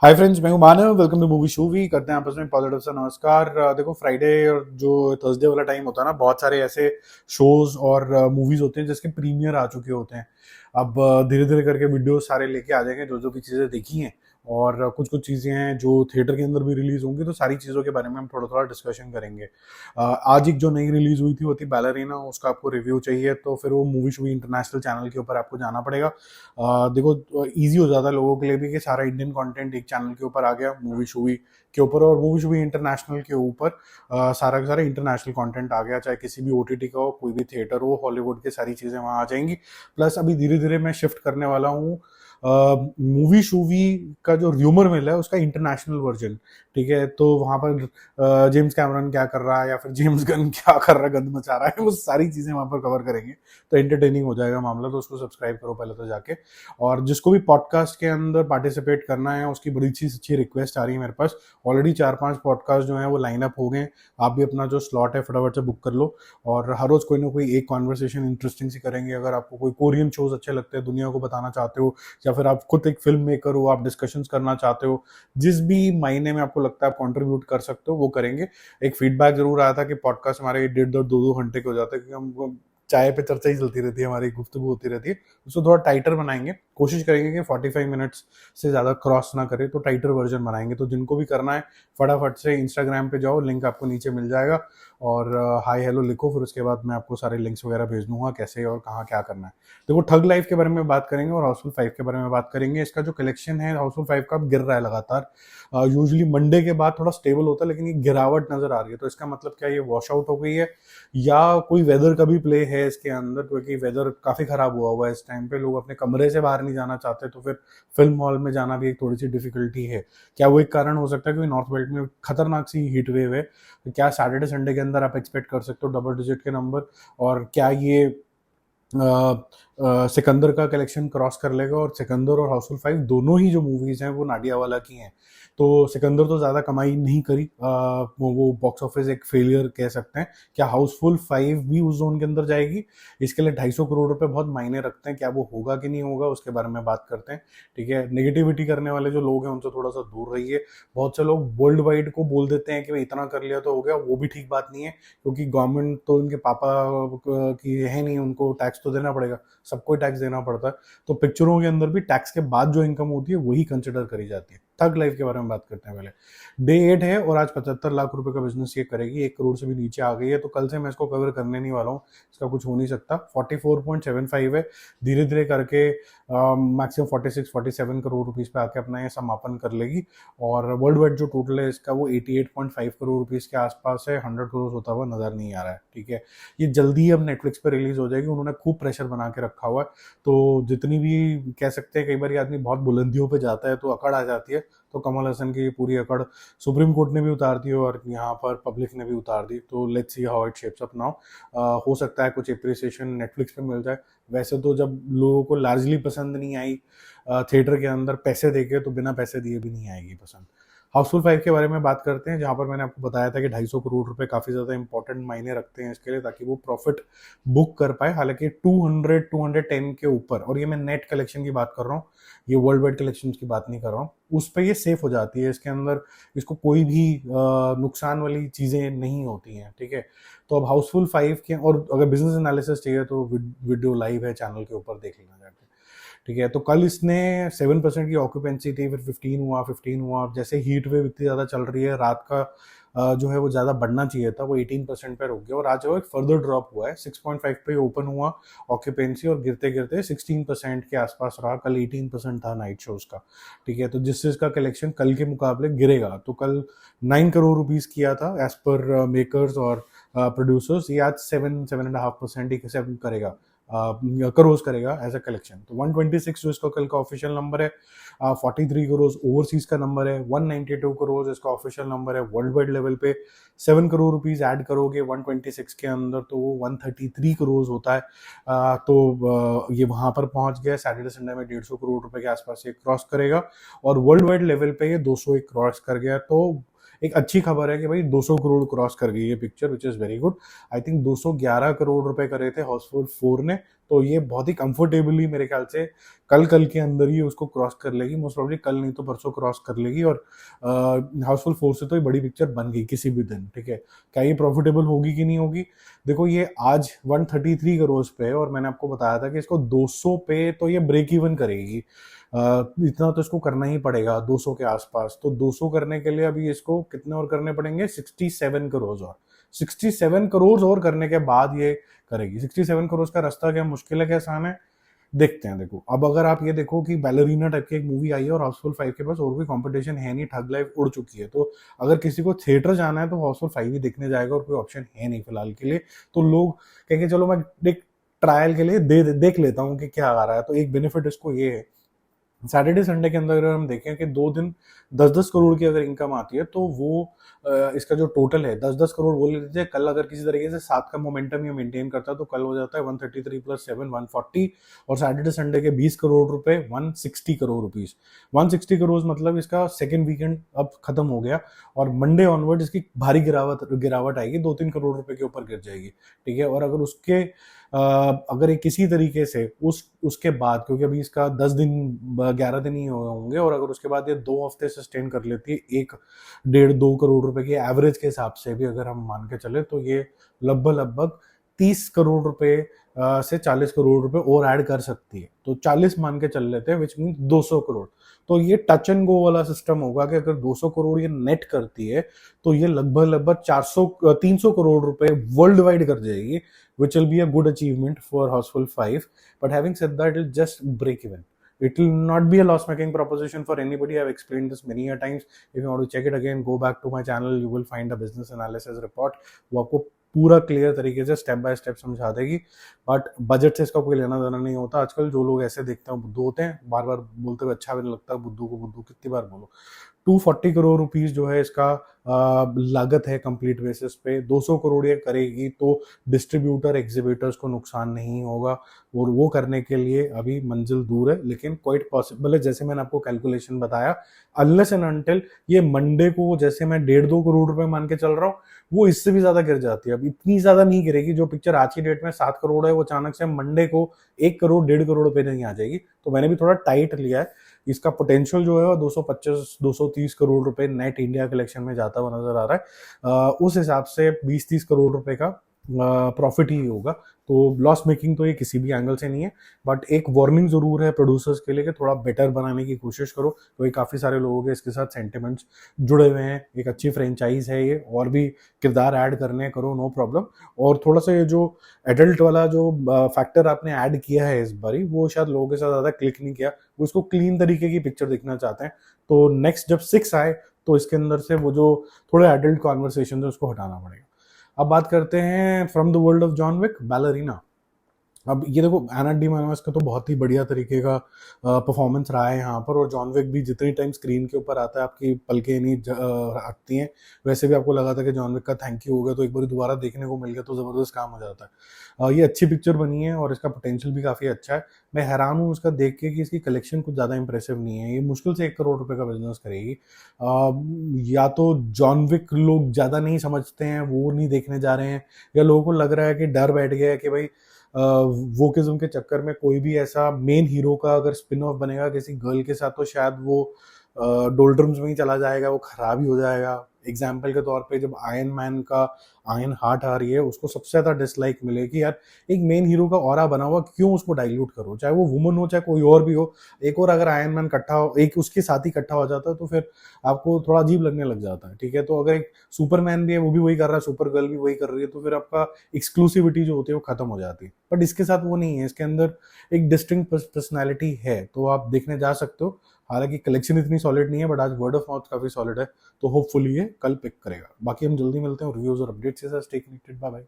हाय friends, मैं हूं Manav. Welcome to movie शूवी। करते हैं आपस में पॉजिटिव सा नमस्कार। देखो, फ्राइडे और जो थर्सडे वाला टाइम होता है ना, बहुत सारे ऐसे शोज और मूवीज होते हैं जिसके प्रीमियर आ चुके होते हैं। अब धीरे धीरे करके वीडियो सारे लेके आ जाएंगे जो जो भी चीज़ें देखी हैं। और कुछ कुछ चीज़ें हैं जो थिएटर के अंदर भी रिलीज होंगी, तो सारी चीज़ों के बारे में हम थोड़ा थोड़ा डिस्कशन करेंगे। आज एक जो नई रिलीज हुई थी वो थी बैलरीना। उसका आपको रिव्यू चाहिए तो फिर वो मूवी शूवी इंटरनेशनल चैनल के ऊपर आपको जाना पड़ेगा। देखो, इजी हो जाता है लोगों के लिए भी कि सारा इंडियन कंटेंट एक चैनल के ऊपर आ गया मूवी शूवी के ऊपर, और मूवी शूवी इंटरनेशनल के ऊपर सारा का सारा इंटरनेशनल कंटेंट आ गया, चाहे किसी भी ओटीटी का हो, कोई भी थिएटर हो, हॉलीवुड की सारी चीज़ें वहाँ आ जाएंगी। प्लस अभी धीरे धीरे मैं शिफ्ट करने वाला हूँ मूवी शूवी का जो र्यूमर मिला है उसका इंटरनेशनल वर्जन। ठीक है, तो वहां पर जेम्स कैमरन क्या कर रहा है या फिर जेम्स गन क्या कर रहा है, गंद मचा रहा है, वो सारी चीजें वहां पर कवर करेंगे। तो एंटरटेनिंग हो जाएगा मामला। तो उसको सब्सक्राइब करो पहले तो जाके। और जिसको भी पॉडकास्ट के अंदर पार्टिसिपेट करना है उसकी बड़ी अच्छी रिक्वेस्ट आ रही है मेरे पास। ऑलरेडी 4-5 पॉडकास्ट जो है वो लाइन अप हो गए। आप भी अपना जो स्लॉट है फटाफट से बुक कर लो। और हर रोज कोई ना कोई एक कॉन्वर्सेशन इंटरेस्टिंग सी करेंगे। अगर आपको कोई कोरियन शोज अच्छे लगते हैं, दुनिया को बताना चाहते हो, या फिर आप खुद एक फिल्म मेकर हो, आप डिस्कशंस करना चाहते हो, जिस भी मायने में आपको लगता है आप कंट्रीब्यूट कर सकते हो, वो करेंगे। एक फीडबैक जरूर आया था कि पॉडकास्ट हमारे 1.5-2 घंटे के हो जाते हैं, क्योंकि हम चाय पे चर्चा ही चलती रहती है, हमारी गुफ्तगू होती रहती है। उसको थोड़ा टाइटर बनाएंगे, कोशिश करेंगे कि 45 मिनट्स से ज़्यादा क्रॉस ना करे, तो टाइटर वर्जन बनाएंगे। तो जिनको भी करना है फटाफट से इंस्टाग्राम पे जाओ, लिंक आपको नीचे मिल जाएगा, और हाय हेलो लिखो, फिर उसके बाद मैं आपको सारे लिंक्स वगैरह भेज दूंगा कैसे और कहाँ क्या करना है। देखो, ठग लाइफ के बारे में बात करेंगे और हाउसफुल 5 के बारे में बात करेंगे। इसका जो कलेक्शन है हाउसफुल 5 का गिर रहा है लगातार। यूजुअली मंडे के बाद थोड़ा स्टेबल होता है, लेकिन ये गिरावट नजर आ रही है। तो इसका मतलब क्या, ये वॉश आउट हो गई है या कोई वेदर का भी प्ले है इसके अंदर? क्योंकि वेदर काफी खराब हुआ है इस टाइम पे, लोग अपने कमरे से बाहर नहीं जाना चाहते, तो फिर फिल्म हॉल में जाना भी एक थोड़ी सी डिफिकल्टी है। क्या वो एक कारण हो सकता है? क्योंकि नॉर्थ बेल्ट में खतरनाक सी हीट वेव है। तो क्या सैटरडे संडे के अंदर आप एक्सपेक्ट कर सकते हो डबल डिजिट के नंबर? और क्या ये सिकंदर का कलेक्शन क्रॉस कर लेगा? और सिकंदर और हाउसफुल 5 दोनों ही जो मूवीज हैं वो नाडियावाला की हैं। तो सिकंदर तो ज्यादा कमाई नहीं करी, वो बॉक्स ऑफिस एक फेलियर कह सकते हैं। क्या हाउसफुल 5 भी उस जोन के अंदर जाएगी? इसके लिए 250 करोड़ रुपए बहुत मायने रखते हैं। क्या वो होगा कि नहीं होगा, उसके बारे में बात करते हैं। ठीक है, नेगेटिविटी करने वाले जो लोग हैं उनसे थोड़ा सा दूर रहिए। बहुत से लोग वर्ल्ड वाइड को बोल देते हैं कि भाई इतना कर लिया तो हो गया, वो भी ठीक बात नहीं है, क्योंकि गवर्नमेंट तो इनके पापा की है नहीं, उनको टैक्स तो देना पड़ेगा, सबको टैक्स देना पड़ता है। तो पिक्चरों के अंदर भी टैक्स के बाद जो इनकम होती है वही कंसिडर करी जाती है। थग लाइफ के बारे में बात करते हैं पहले। डे 8 है और आज 75 लाख रुपए का बिजनेस ये करेगी, 1 करोड़ से भी नीचे आ गई है। तो कल से मैं इसको कवर करने नहीं वाला हूँ, इसका कुछ हो नहीं सकता। 44.75 है, धीरे धीरे करके मैक्सिमम 46-47 करोड़ रुपीज पे आके अपना ये समापन कर लेगी। और वर्ल्ड वाइड जो टोटल है इसका वो 88.5 करोड़ रुपीज के आसपास है। 100 करोड़ होता हुआ नजर नहीं आ रहा है। ठीक है, ये जल्दी ही अब नेटफ्लिक्स पे रिलीज हो जाएगी। उन्होंने खूब प्रेशर बना के रखा हुआ है। तो जितनी भी कह सकते हैं, कई बार आदमी बहुत बुलंदियों पे जाता है तो अकड़ आ जाती है। तो कमल हसन की पूरी अकड़ सुप्रीम कोर्ट ने भी उतार दी और यहाँ पर पब्लिक ने भी उतार दी। तो let's see how it shapes up now. हो सकता है कुछ एप्रिसिएशन नेटफ्लिक्स पे मिल जाए। वैसे तो जब लोगों को लार्जली पसंद नहीं आई थिएटर के अंदर पैसे देके, तो बिना पैसे दिए भी नहीं आएगी पसंद। हाउसफुल 5 के बारे में बात करते हैं, जहां पर मैंने आपको बताया था कि 250 करोड़ रुपए काफी ज्यादा इंपॉर्टेंट मायने रखते हैं इसके लिए, ताकि वो प्रॉफिट बुक कर पाए। हालांकि 210 के ऊपर, और ये मैं नेट कलेक्शन की बात कर रहा हूँ, ये वर्ल्ड वाइड कलेक्शन की बात नहीं कर रहा हूँ, उस पर ये सेफ हो जाती है। इसके अंदर इसको कोई भी नुकसान वाली चीजें नहीं होती हैं। ठीक है, तो अब हाउसफुल 5 के, और अगर बिजनेस एनालिसिस चाहिए तो वीडियो लाइव है चैनल के ऊपर, देख लेना जाके। ठीक है, तो कल इसने 7% की ऑक्यूपेंसी थी, फिर 15 हुआ। अब जैसे हीट वेव इतनी ज्यादा चल रही है, रात का जो है वो ज्यादा बढ़ना चाहिए था, वो 18% पे रुक गया, और आज वो एक फर्दर ड्रॉप हुआ है। 6.5 पे ओपन हुआ ऑक्यूपेंसी, और गिरते गिरते 16% के आसपास रहा। कल 18% था नाइट शोज का। ठीक है, तो जिससे इसका कलेक्शन कल के मुकाबले गिरेगा। तो कल 9 करोड़ रुपीज किया था एज पर मेकर्स और प्रोड्यूसर्स, ये आज 7-7.5% ही 7 करेगा, करोज करेगा एज अ कलेक्शन। तो 126 जो इसका कल का ऑफिशियल नंबर है, 43 करोड़ ओवरसीज का नंबर है, 192 करोड़ इसका ऑफिशियल नंबर है वर्ल्ड वाइड लेवल पे। 7 करोड़ रुपीज ऐड करोगे 126 के अंदर तो वो 133 करोड़ होता है। ये वहां पर पहुंच गया। सैटरडे संडे में 150 करोड़ रुपए के आसपास ये क्रॉस करेगा, और वर्ल्ड वाइड लेवल पे ये 201 क्रॉस कर गया। तो एक अच्छी खबर है कि भाई 200 करोड़ क्रॉस कर गई ये picture, which is very good. I think 211 crore रुपए करे थे हाउसफुल 4 ने, तो ये बहुत ही कंफर्टेबली मेरे ख्याल से कल के अंदर ही उसको क्रॉस कर लेगी, मोस्ट प्रॉब्ली कल नहीं तो परसों क्रॉस कर लेगी। और हाउसफुल 4 से तो ये बड़ी पिक्चर बन गई किसी भी दिन, ठीक है। क्या ये प्रॉफिटेबल होगी कि नहीं होगी? देखो ये आज 133 करोड़ पे है, और मैंने आपको बताया था कि इसको 200 पे तो ये ब्रेक इवन करेगी। इतना तो इसको करना ही पड़ेगा 200 के आसपास। तो 200 करने के लिए अभी इसको कितने और करने पड़ेंगे? 67 करोड़ और 67 करोड़ और करने के बाद ये करेगी। 67 करोड़ का रास्ता क्या मुश्किल है क्या आसान है? देखते हैं। देखो अब अगर आप ये देखो कि बैलरीना टाइप की एक मूवी आई है और हाउसफुल 5 के पास और कोई कंपटीशन है नहीं, ठग लाइफ उड़ चुकी है, तो अगर किसी को थिएटर जाना है तो हाउसफुल 5 ही देखने जाएगा और कोई ऑप्शन है नहीं फिलहाल के लिए। तो लोग कहेंगे चलो मैं एक ट्रायल के लिए देख लेता हूँ कि क्या आ रहा है। तो एक बेनिफिट इसको ये है, सैटरडे संडे के अंदर अगर हम देखें कि 2 दिन 10-10 करोड़ की अगर इनकम आती है, तो वो इसका जो टोटल है 10-10 करोड़ बोल लेते हैं। कल अगर किसी तरीके से 7 का मोमेंटम ये मेंटेन करता है तो कल हो जाता है 133 प्लस 7 140, और सैटरडे संडे के 20 करोड़ रुपए 160 करोड़ रुपीस। 160 करोड़ मतलब इसका सेकेंड वीकेंड अब खत्म हो गया, और मंडे ऑनवर्ड इसकी भारी गिरावट आएगी, 2-3 करोड़ रुपए के ऊपर गिर जाएगी, ठीक है। और अगर उसके अगर किसी तरीके से उसके बाद, क्योंकि अभी इसका 10 दिन 11 दिन ही होंगे, और अगर उसके बाद ये 2 हफ्ते सस्टेन कर लेती है 1-1.5-2 करोड़ रुपए की एवरेज के हिसाब से भी अगर हम मान के चले, तो ये लगभग 30 करोड़ रुपए से 40 करोड़ रुपए और ऐड कर सकती है। तो 40 मान के चल लेते हैं, विच मीन 200 करोड़। तो ये टच एंड गो वाला सिस्टम होगा कि अगर 200 करोड़ ये नेट करती है तो ये लगभग 300 करोड़ रुपए वर्ल्ड वाइड कर जाएगी, which will be a good achievement for Houseful 5. But having said that, it'll just break even. It will not be a loss-making proposition for anybody. I've explained this many a times. If you want to check it again, go back to my channel. You will find a business analysis report. वो आपको पूरा clear तरीके से step by step समझा देगी। But budget से इसका कोई लेना देना नहीं होता। आजकल जो लोग ऐसे देखते हैं बुद्धू होते हैं, बार बार बोलते हुए अच्छा भी नहीं लगता। बुद्धू को बुद्धू कितनी बार बोलो। 240 करोड़ रुपीस जो है इसका लागत है कंप्लीट बेसिस पे। 200 करोड़ ये करेगी तो डिस्ट्रीब्यूटर एग्जीबिटर्स को नुकसान नहीं होगा, और वो करने के लिए अभी मंजिल दूर है, लेकिन क्वाइट पॉसिबल है। जैसे मैंने आपको कैलकुलेशन बताया, अनलेस एंड अनटिल ये मंडे को, जैसे मैं 1.5-2 करोड़ रुपए मान के चल रहा हूँ, वो इससे भी ज्यादा गिर जाती है। अब इतनी ज्यादा नहीं गिरेगी। जो पिक्चर आज की डेट में 7 करोड़ है, वो अचानक से मंडे को 1 करोड़ 1.5 करोड़ रुपए नहीं आ जाएगी। तो मैंने भी थोड़ा टाइट लिया है। इसका पोटेंशियल जो है वो 225-230 करोड़ रुपए नेट इंडिया कलेक्शन में जाता हुआ नजर आ रहा है। उस हिसाब से 20-30 करोड़ रुपए का प्रॉफिट ही होगा। तो लॉस मेकिंग तो ये किसी भी एंगल से नहीं है। बट एक वार्निंग जरूर है प्रोड्यूसर्स के लिए कि थोड़ा बेटर बनाने की कोशिश करो, क्योंकि काफी सारे लोगों के इसके साथ सेंटिमेंट्स जुड़े हुए हैं। एक अच्छी फ्रेंचाइज है ये, और भी किरदार ऐड करने करो, नो प्रॉब्लम। और थोड़ा सा ये जो एडल्ट वाला जो फैक्टर आपने ऐड किया है इस बारी, वो शायद लोगों के साथ ज्यादा क्लिक नहीं किया। वो इसको क्लीन तरीके की पिक्चर देखना चाहते हैं। तो नेक्स्ट जब 6 आए तो इसके अंदर से वो जो थोड़े एडल्ट कॉन्वर्सेशन है उसको हटाना पड़ेगा। अब बात करते हैं from the world of John Wick, Ballerina. अब ये देखो, एना डी मैनोस का तो बहुत ही बढ़िया तरीके का परफॉर्मेंस रहा है यहाँ पर, और जॉन विक भी जितनी टाइम स्क्रीन के ऊपर आता है आपकी पलकें नहीं हटती हैं। वैसे भी आपको लगा था कि जॉन विक का थैंक यू हो गया, तो एक बार दोबारा देखने को मिल गया तो जबरदस्त काम हो जाता है। ये अच्छी पिक्चर बनी है और इसका पोटेंशियल भी काफी अच्छा है। मैं हैरान हूँ उसका देख के कि इसकी कलेक्शन कुछ ज्यादा इंप्रेसिव नहीं है। ये मुश्किल से 1 करोड़ रुपए का बिजनेस करेगी। या तो जॉन विक लोग ज्यादा नहीं समझते हैं, वो नहीं देखने जा रहे हैं, या लोगों को लग रहा है कि डर बैठ गया है कि भाई वोकिज्म के चक्कर में कोई भी ऐसा मेन हीरो का अगर स्पिन ऑफ बनेगा किसी गर्ल के साथ, तो शायद वो डोल्ड्रम्स में ही चला जाएगा, वो खराब ही हो जाएगा। एग्जाम्पल के तौर पे जब आयरन मैन का आयरन हार्ट आ रही है, उसको सबसे ज्यादा डिसलाइक मिले कि यार एक मेन हीरो का ऑरा बना हुआ, क्यों उसको डाइल्यूट करो, चाहे वो वुमन हो चाहे कोई और भी हो। एक और अगर आयरन मैन इकट्ठा हो, एक उसके साथ ही इकट्ठा हो जाता है, तो फिर आपको थोड़ा अजीब लगने लग जाता है, ठीक है। तो अगर एक सुपरमैन भी है, वो भी वही कर रहा है, सुपर गर्ल भी वही कर रही है, तो फिर आपका एक्सक्लूसिविटी जो होती है वो खत्म हो जाती है। बट इसके साथ वो नहीं है, इसके अंदर एक डिस्टिंक्ट पर्सनैलिटी है, तो आप देखने जा सकते हो। हालांकि कलेक्शन इतनी सॉलिड नहीं है, बट आज वर्ड ऑफ माउथ काफी सॉलिड है, तो होपफुली ये कल पिक करेगा। बाकी हम जल्दी मिलते हैं रिव्यूज और अपडेट्स के साथ। Stay connected, bye bye.